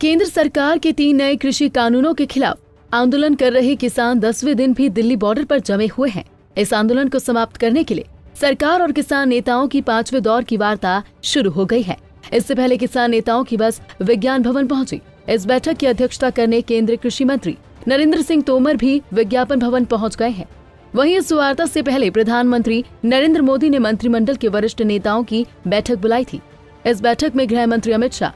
केंद्र सरकार के 3 नए कृषि कानूनों के खिलाफ आंदोलन कर रहे किसान 10वें दिन भी दिल्ली बॉर्डर पर जमे हुए हैं। इस आंदोलन को समाप्त करने के लिए सरकार और किसान नेताओं की 5वें दौर की वार्ता शुरू हो गई है। इससे पहले किसान नेताओं की बस विज्ञान भवन पहुंची। इस बैठक की अध्यक्षता करने केंद्रीय कृषि मंत्री नरेंद्र सिंह तोमर भी विज्ञापन भवन पहुंच गए हैं। वहीं इस वार्ता से पहले प्रधानमंत्री नरेंद्र मोदी ने मंत्रिमंडल के वरिष्ठ नेताओं की बैठक बुलाई थी। इस बैठक में गृह मंत्री अमित शाह,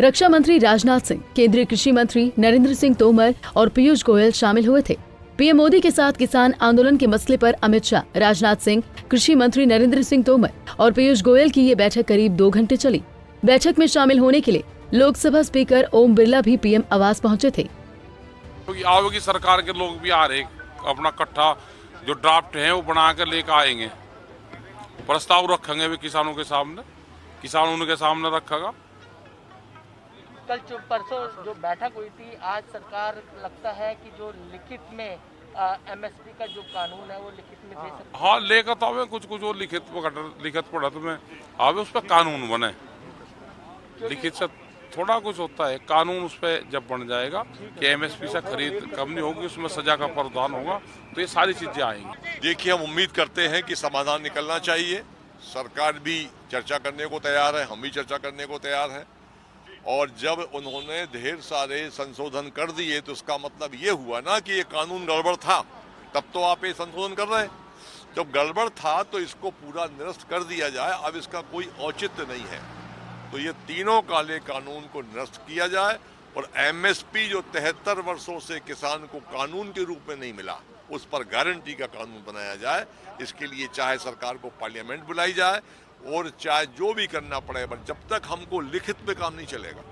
रक्षा मंत्री राजनाथ सिंह, केंद्रीय कृषि मंत्री नरेंद्र सिंह तोमर और पीयूष गोयल शामिल हुए थे। पीएम मोदी के साथ किसान आंदोलन के मसले पर अमित शाह, राजनाथ सिंह, कृषि मंत्री नरेंद्र सिंह तोमर और पीयूष गोयल की ये बैठक करीब 2 घंटे चली। बैठक में शामिल होने के लिए लोकसभा स्पीकर ओम बिरला भी पीएम आवास पहुंचे थे। आगे सरकार के लोग भी आ रहे, अपना इकट्ठा जो ड्राफ्ट है वो बना कर लेकर आएंगे, प्रस्ताव रखेंगे भी किसानों के सामने, किसान उनके सामने रखेगा। कल परसों जो बैठक हुई थी, आज सरकार लगता है कि जो लिखित में एमएसपी का जो कानून है वो लिखित में दे सकती है। हाँ, लेकर तो हमें कुछ वो लिखित पढ़ा तो मैं आवे उस पर कानून बने। लिखित से थोड़ा कुछ होता है, कानून उस पर जब बन जाएगा कि एमएसपी से खरीद कम नहीं होगी, उसमें सजा का प्रावधान होगा, तो ये सारी चीजें आएंगी। देखिए, हम उम्मीद करते हैं कि समाधान निकलना चाहिए। सरकार भी चर्चा करने को तैयार है, हम भी चर्चा करने को तैयार हैं। और जब उन्होंने ढेर सारे संशोधन कर दिए तो उसका मतलब ये हुआ ना कि ये कानून गड़बड़ था, तब तो आप ये संशोधन कर रहे हैं। जब गड़बड़ था तो इसको पूरा निरस्त कर दिया जाए, अब इसका कोई औचित्य नहीं है। तो ये तीनों काले कानून को निरस्त किया जाए और एमएसपी जो 73 वर्षों से किसान को कानून के रूप में नहीं मिला, उस पर गारंटी का कानून बनाया जाए। इसके लिए चाहे सरकार को पार्लियामेंट बुलाई जाए और चाहे जो भी करना पड़े, पर जब तक हमको लिखित में काम नहीं चलेगा,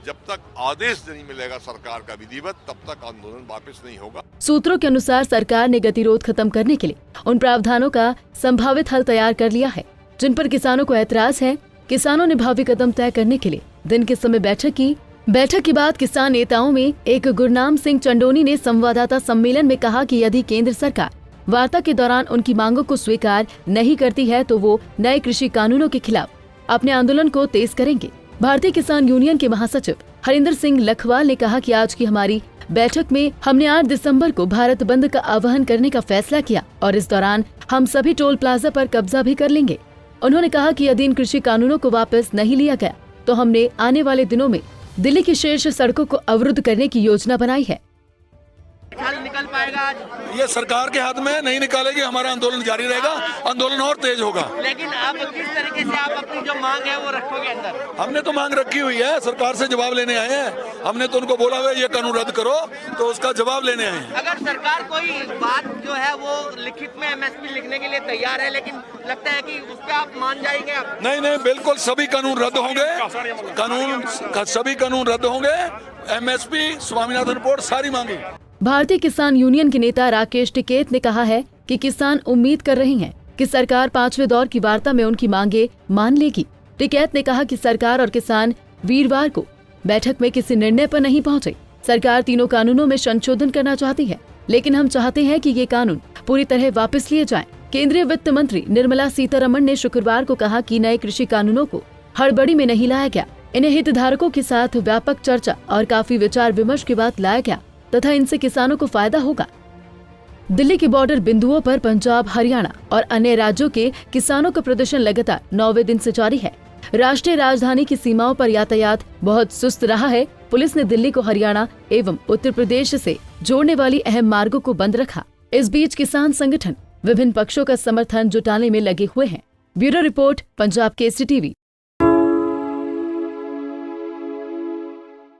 जब तक आदेश नहीं मिलेगा सरकार का विधिवत, तब तक आंदोलन वापस नहीं होगा। सूत्रों के अनुसार सरकार ने गतिरोध खत्म करने के लिए उन प्रावधानों का संभावित हल तैयार कर लिया है जिन पर किसानों को ऐतराज है। किसानों ने भावी कदम तय करने के लिए दिन के समय बैठक की। बैठक के बाद किसान नेताओं में एक गुरनाम सिंह चंडोनी ने संवाददाता सम्मेलन में कहा कि यदि केंद्र सरकार वार्ता के दौरान उनकी मांगों को स्वीकार नहीं करती है तो वो नए कृषि कानूनों के खिलाफ अपने आंदोलन को तेज करेंगे। भारतीय किसान यूनियन के महासचिव हरिंदर सिंह लखवाल ने कहा कि आज की हमारी बैठक में हमने 8 दिसंबर को भारत बंद का आह्वान करने का फैसला किया और इस दौरान हम सभी टोल प्लाजा पर कब्जा भी कर लेंगे। उन्होंने कहा कि यदि इन कृषि कानूनों को वापस नहीं लिया गया तो हमने आने वाले दिनों में दिल्ली की शीर्ष सड़कों को अवरुद्ध करने की योजना बनाई है। निकल पाएगा आज? ये सरकार के हाथ में नहीं निकालेगी, हमारा आंदोलन जारी रहेगा, आंदोलन और तेज होगा। लेकिन आप किस तरीके से आप अपनी जो मांग है वो रखोगे अंदर? हमने तो मांग रखी हुई है, सरकार से जवाब लेने आए हैं। हमने तो उनको बोला हुआ ये कानून रद्द करो, तो उसका जवाब लेने आए हैं। अगर सरकार कोई बात जो है वो लिखित में एमएसपी लिखने के लिए तैयार है, लेकिन लगता है कि उस पर आप मान जाएंगे? आप नहीं, बिल्कुल सभी कानून रद्द होंगे, सभी कानून रद्द होंगे। एमएसपी, स्वामीनाथन रिपोर्ट, सारी मांगी। भारतीय किसान यूनियन के नेता राकेश टिकैत ने कहा है कि किसान उम्मीद कर रहे हैं कि सरकार 5वें दौर की वार्ता में उनकी मांगे मान लेगी। टिकैत ने कहा कि सरकार और किसान वीरवार को बैठक में किसी निर्णय पर नहीं पहुंचे। सरकार तीनों कानूनों में संशोधन करना चाहती है, लेकिन हम चाहते हैं कि ये कानून पूरी तरह वापस लिए जाएं। केंद्रीय वित्त मंत्री निर्मला सीतारमण ने शुक्रवार को कहा कि नए कृषि कानूनों को हड़बड़ी में नहीं लाया गया, इन्हें हितधारकों के साथ व्यापक चर्चा और काफी विचार विमर्श के बाद लाया गया तथा इनसे किसानों को फायदा होगा। दिल्ली के बॉर्डर बिंदुओं पर पंजाब, हरियाणा और अन्य राज्यों के किसानों का प्रदर्शन लगातार 9वें दिन से जारी है। राष्ट्रीय राजधानी की सीमाओं पर यातायात बहुत सुस्त रहा है। पुलिस ने दिल्ली को हरियाणा एवं उत्तर प्रदेश से जोड़ने वाली अहम मार्गों को बंद रखा। इस बीच किसान संगठन विभिन्न पक्षों का समर्थन जुटाने में लगे हुए हैं। Bureau report, Punjab Kesari TV.